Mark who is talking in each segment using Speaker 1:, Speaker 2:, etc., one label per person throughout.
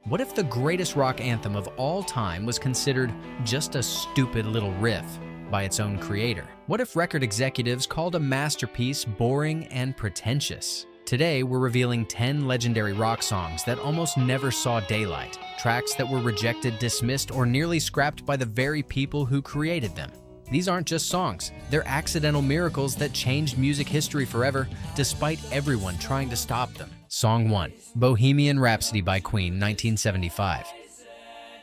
Speaker 1: What if the greatest rock anthem of all time was considered just a stupid little riff by its own creator? What if record executives called a masterpiece boring and pretentious? Today, we're revealing 10 legendary rock songs that almost never saw daylight, tracks that were rejected, dismissed, or nearly scrapped by the very people who created them. These aren't just songs, they're accidental miracles that changed music history forever, despite everyone trying to stop them. Song 1. Bohemian Rhapsody by Queen, 1975.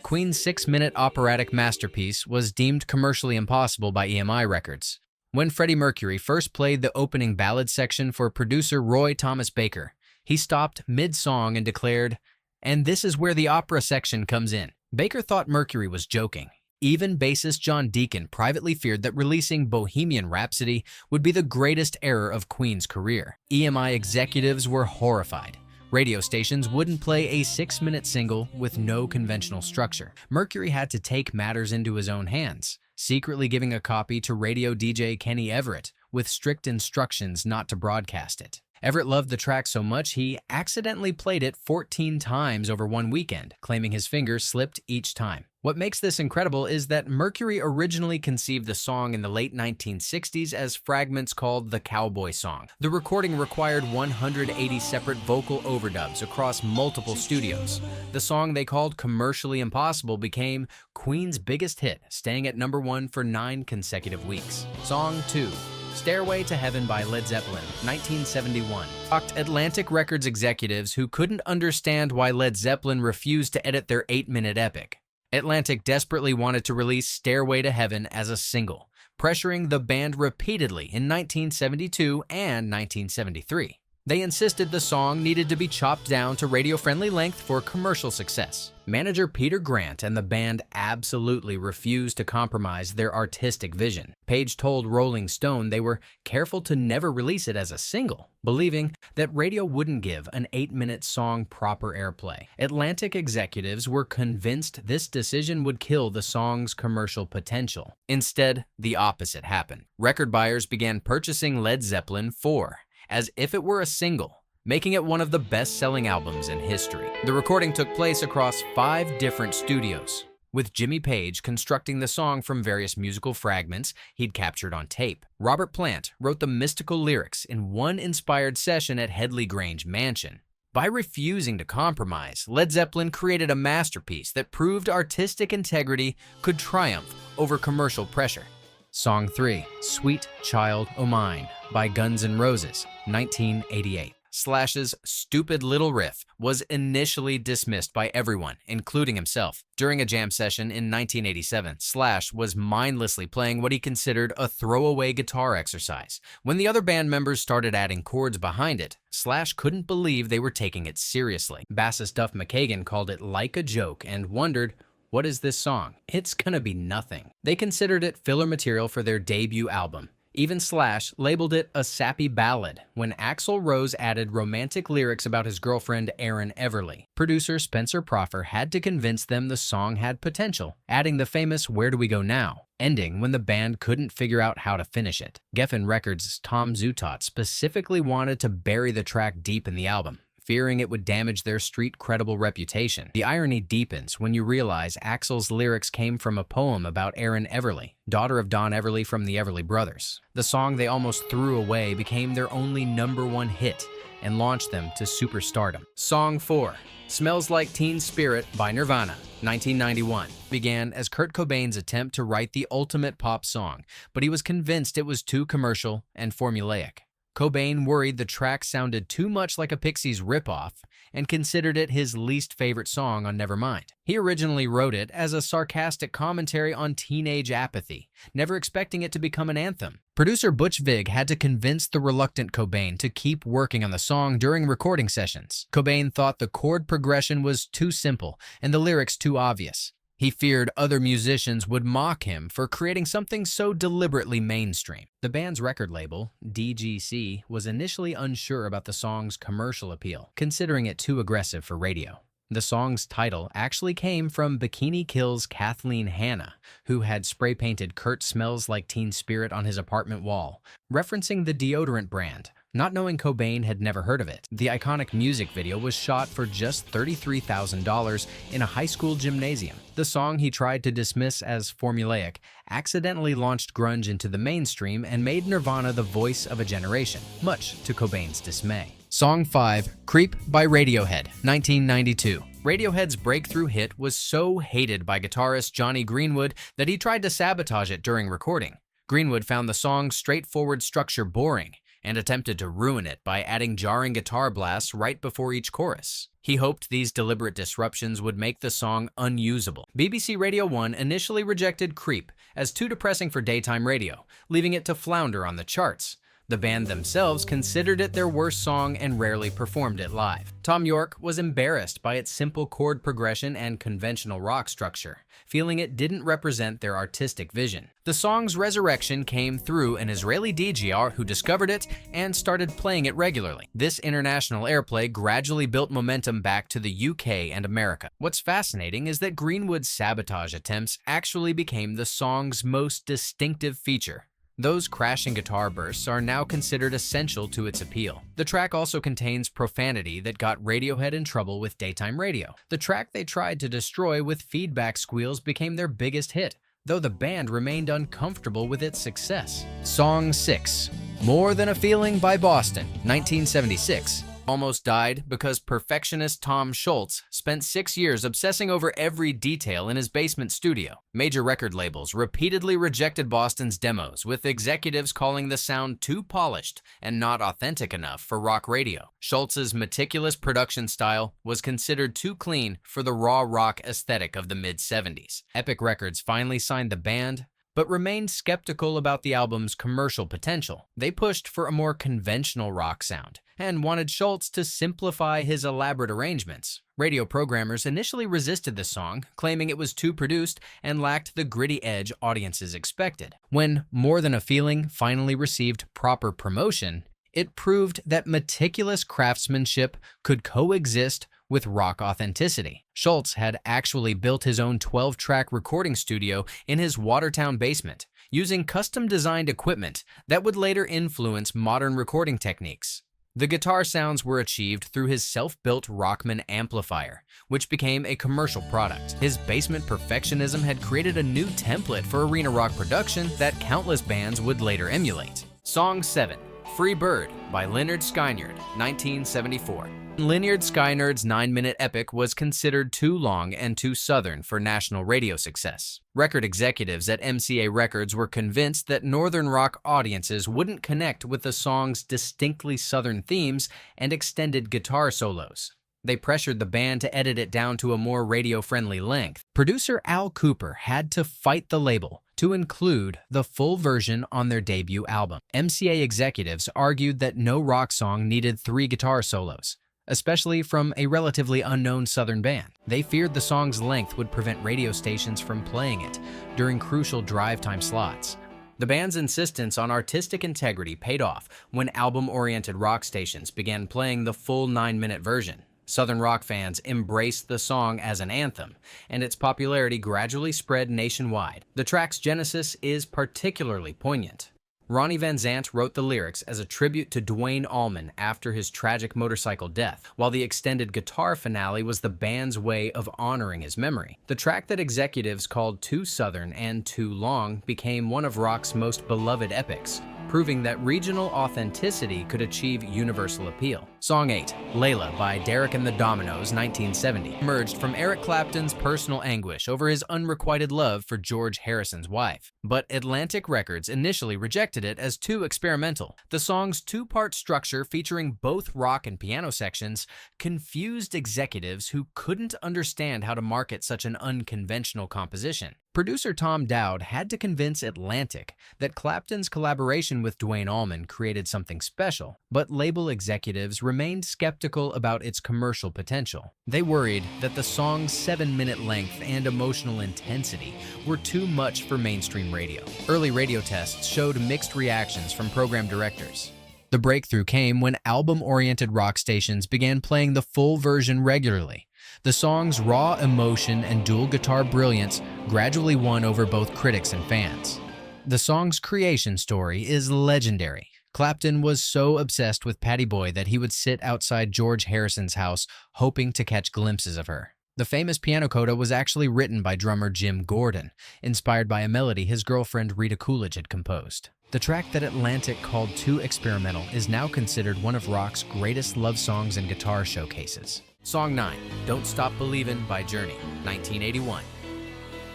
Speaker 1: Queen's 6-minute operatic masterpiece was deemed commercially impossible by EMI Records. When Freddie Mercury first played the opening ballad section for producer Roy Thomas Baker, he stopped mid-song and declared, "And this is where the opera section comes in." Baker thought Mercury was joking. Even bassist John Deacon privately feared that releasing Bohemian Rhapsody would be the greatest error of Queen's career. EMI executives were horrified. Radio stations wouldn't play a 6-minute single with no conventional structure. Mercury had to take matters into his own hands, secretly giving a copy to radio DJ Kenny Everett with strict instructions not to broadcast it. Everett loved the track so much he accidentally played it 14 times over one weekend, claiming his fingers slipped each time. What makes this incredible is that Mercury originally conceived the song in the late 1960s as fragments called the Cowboy Song. The recording required 180 separate vocal overdubs across multiple studios. The song they called commercially impossible became Queen's biggest hit, staying at #1 for 9 consecutive weeks. Song 2. Stairway to Heaven by Led Zeppelin, 1971. Shocked Atlantic Records executives who couldn't understand why Led Zeppelin refused to edit their 8-minute epic. Atlantic desperately wanted to release Stairway to Heaven as a single, pressuring the band repeatedly in 1972 and 1973. They insisted the song needed to be chopped down to radio-friendly length for commercial success. Manager Peter Grant and the band absolutely refused to compromise their artistic vision. Page told Rolling Stone they were careful to never release it as a single, believing that radio wouldn't give an 8-minute song proper airplay. Atlantic executives were convinced this decision would kill the song's commercial potential. Instead, the opposite happened. Record buyers began purchasing Led Zeppelin 4. As if it were a single, making it one of the best-selling albums in history. The recording took place across 5 different studios, with Jimmy Page constructing the song from various musical fragments he'd captured on tape. Robert Plant wrote the mystical lyrics in one inspired session at Headley Grange Mansion. By refusing to compromise, Led Zeppelin created a masterpiece that proved artistic integrity could triumph over commercial pressure. Song 3. Sweet Child O' Mine by Guns N' Roses, 1988. Slash's stupid little riff was initially dismissed by everyone, including himself. During a jam session in 1987, Slash was mindlessly playing what he considered a throwaway guitar exercise. When the other band members started adding chords behind it, Slash couldn't believe they were taking it seriously. Bassist Duff McKagan called it like a joke and wondered, "What is this song? It's gonna be nothing." They considered it filler material for their debut album. Even Slash labeled it a sappy ballad when Axl Rose added romantic lyrics about his girlfriend Erin Everly. Producer Spencer Proffer had to convince them the song had potential, adding the famous "Where Do We Go Now?" ending when the band couldn't figure out how to finish it. Geffen Records' Tom Zutaut specifically wanted to bury the track deep in the album, fearing it would damage their street-credible reputation. The irony deepens when you realize Axl's lyrics came from a poem about Erin Everly, daughter of Don Everly from the Everly Brothers. The song they almost threw away became their only #1 hit and launched them to superstardom. Song 4. Smells Like Teen Spirit by Nirvana, 1991. Began as Kurt Cobain's attempt to write the ultimate pop song, but he was convinced it was too commercial and formulaic. Cobain worried the track sounded too much like a Pixies ripoff and considered it his least favorite song on Nevermind. He originally wrote it as a sarcastic commentary on teenage apathy, never expecting it to become an anthem. Producer Butch Vig had to convince the reluctant Cobain to keep working on the song during recording sessions. Cobain thought the chord progression was too simple and the lyrics too obvious. He feared other musicians would mock him for creating something so deliberately mainstream. The band's record label, DGC, was initially unsure about the song's commercial appeal, considering it too aggressive for radio. The song's title actually came from Bikini Kill's Kathleen Hanna, who had spray-painted "Kurt Smells Like Teen Spirit" on his apartment wall, referencing the deodorant brand, not knowing Cobain had never heard of it. The iconic music video was shot for just $33,000 in a high school gymnasium. The song he tried to dismiss as formulaic accidentally launched grunge into the mainstream and made Nirvana the voice of a generation, much to Cobain's dismay. Song 5, Creep by Radiohead, 1992. Radiohead's breakthrough hit was so hated by guitarist Jonny Greenwood that he tried to sabotage it during recording. Greenwood found the song's straightforward structure boring and attempted to ruin it by adding jarring guitar blasts right before each chorus. He hoped these deliberate disruptions would make the song unusable. BBC Radio 1 initially rejected Creep as too depressing for daytime radio, leaving it to flounder on the charts. The band themselves considered it their worst song and rarely performed it live. Tom York was embarrassed by its simple chord progression and conventional rock structure, feeling it didn't represent their artistic vision. The song's resurrection came through an Israeli DJ who discovered it and started playing it regularly. This international airplay gradually built momentum back to the UK and America. What's fascinating is that Greenwood's sabotage attempts actually became the song's most distinctive feature. Those crashing guitar bursts are now considered essential to its appeal. The track also contains profanity that got Radiohead in trouble with daytime radio. The track they tried to destroy with feedback squeals became their biggest hit, though the band remained uncomfortable with its success. Song 6, More Than a Feeling by Boston, 1976. Almost died because perfectionist Tom Scholz spent 6 years obsessing over every detail in his basement studio. Major record labels repeatedly rejected Boston's demos, with executives calling the sound too polished and not authentic enough for rock radio. Scholz's meticulous production style was considered too clean for the raw rock aesthetic of the mid-70s. Epic Records finally signed the band, but remained skeptical about the album's commercial potential. They pushed for a more conventional rock sound and wanted Scholz to simplify his elaborate arrangements. Radio programmers initially resisted the song, claiming it was too produced and lacked the gritty edge audiences expected. When More Than a Feeling finally received proper promotion, it proved that meticulous craftsmanship could coexist with rock authenticity. Scholz had actually built his own 12-track recording studio in his Watertown basement, using custom-designed equipment that would later influence modern recording techniques. The guitar sounds were achieved through his self-built Rockman amplifier, which became a commercial product. His basement perfectionism had created a new template for arena rock production that countless bands would later emulate. Song 7, Free Bird by Lynyrd Skynyrd, 1974. Lynyrd Skynyrd's 9-minute epic was considered too long and too southern for national radio success. Record executives at MCA Records were convinced that northern rock audiences wouldn't connect with the song's distinctly southern themes and extended guitar solos. They pressured the band to edit it down to a more radio-friendly length. Producer Al Kooper had to fight the label to include the full version on their debut album. MCA executives argued that no rock song needed 3 guitar solos, especially from a relatively unknown southern band. They feared the song's length would prevent radio stations from playing it during crucial drive time slots. The band's insistence on artistic integrity paid off when album-oriented rock stations began playing the full 9-minute version. Southern rock fans embraced the song as an anthem, and its popularity gradually spread nationwide. The track's genesis is particularly poignant. Ronnie Van Zant wrote the lyrics as a tribute to Duane Allman after his tragic motorcycle death, while the extended guitar finale was the band's way of honoring his memory. The track that executives called too southern and too long became one of rock's most beloved epics, proving that regional authenticity could achieve universal appeal. Song 8, Layla by Derek and the Dominos, 1970, emerged from Eric Clapton's personal anguish over his unrequited love for George Harrison's wife. But Atlantic Records initially rejected it as too experimental. The song's 2-part structure, featuring both rock and piano sections, confused executives who couldn't understand how to market such an unconventional composition. Producer Tom Dowd had to convince Atlantic that Clapton's collaboration with Duane Allman created something special, but label executives remained skeptical about its commercial potential. They worried that the song's 7-minute length and emotional intensity were too much for mainstream radio. Early radio tests showed mixed reactions from program directors. The breakthrough came when album-oriented rock stations began playing the full version regularly. The song's raw emotion and dual guitar brilliance gradually won over both critics and fans. The song's creation story is legendary. Clapton was so obsessed with Pattie Boy that he would sit outside George Harrison's house hoping to catch glimpses of her. The famous piano coda was actually written by drummer Jim Gordon, inspired by a melody his girlfriend Rita Coolidge had composed. The track that Atlantic called Too Experimental is now considered one of rock's greatest love songs and guitar showcases. Song 9, Don't Stop Believin' by Journey, 1981.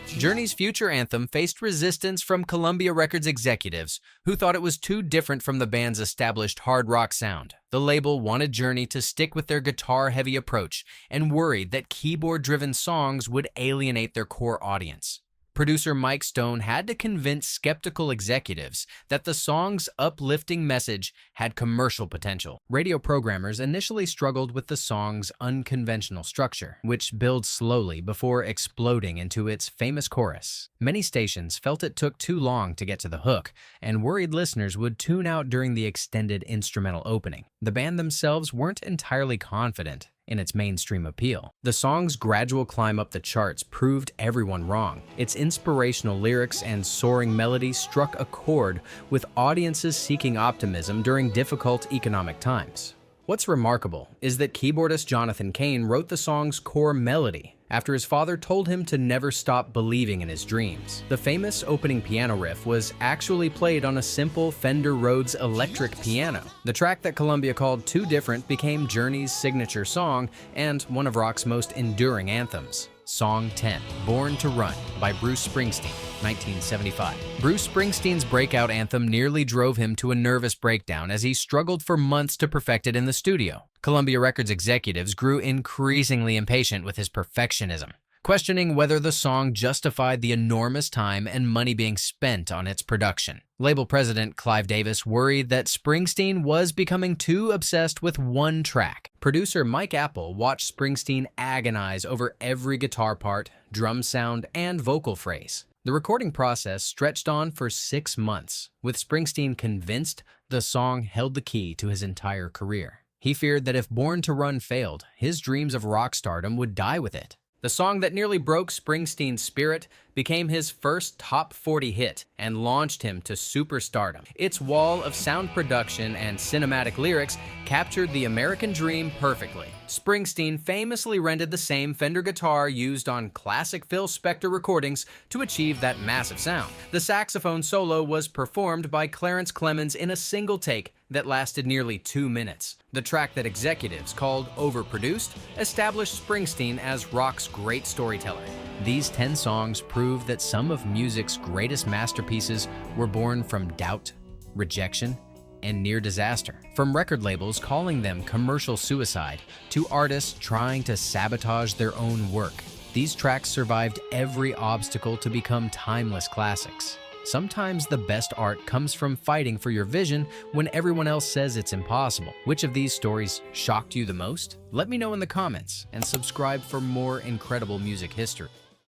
Speaker 1: Journey's future anthem faced resistance from Columbia Records executives who thought it was too different from the band's established hard rock sound. The label wanted Journey to stick with their guitar-heavy approach and worried that keyboard-driven songs would alienate their core audience. Producer Mike Stone had to convince skeptical executives that the song's uplifting message had commercial potential. Radio programmers initially struggled with the song's unconventional structure, which builds slowly before exploding into its famous chorus. Many stations felt it took too long to get to the hook, and worried listeners would tune out during the extended instrumental opening. The band themselves weren't entirely confident in its mainstream appeal. The song's gradual climb up the charts proved everyone wrong. Its inspirational lyrics and soaring melody struck a chord with audiences seeking optimism during difficult economic times. What's remarkable is that keyboardist Jonathan Cain wrote the song's core melody after his father told him to never stop believing in his dreams. The famous opening piano riff was actually played on a simple Fender Rhodes electric piano. The track that Columbia called Too Different became Journey's signature song and one of rock's most enduring anthems. Song 10, Born to Run by Bruce Springsteen, 1975. Bruce Springsteen's breakout anthem nearly drove him to a nervous breakdown as he struggled for months to perfect it in the studio. Columbia Records executives grew increasingly impatient with his perfectionism, questioning whether the song justified the enormous time and money being spent on its production. Label president Clive Davis worried that Springsteen was becoming too obsessed with one track. Producer Mike Apple watched Springsteen agonize over every guitar part, drum sound, and vocal phrase. The recording process stretched on for 6 months, with Springsteen convinced the song held the key to his entire career. He feared that if Born to Run failed, his dreams of rock stardom would die with it. The song that nearly broke Springsteen's spirit became his first top 40 hit and launched him to superstardom. Its wall of sound production and cinematic lyrics captured the American dream perfectly. Springsteen famously rented the same Fender guitar used on classic Phil Spector recordings to achieve that massive sound. The saxophone solo was performed by Clarence Clemons in a single take that lasted nearly 2 minutes. The track that executives called overproduced established Springsteen as rock's great storyteller. These 10 songs prove that some of music's greatest masterpieces were born from doubt, rejection, and near disaster. From record labels calling them commercial suicide to artists trying to sabotage their own work, these tracks survived every obstacle to become timeless classics. Sometimes the best art comes from fighting for your vision when everyone else says it's impossible. Which of these stories shocked you the most? Let me know in the comments and subscribe for more incredible music history.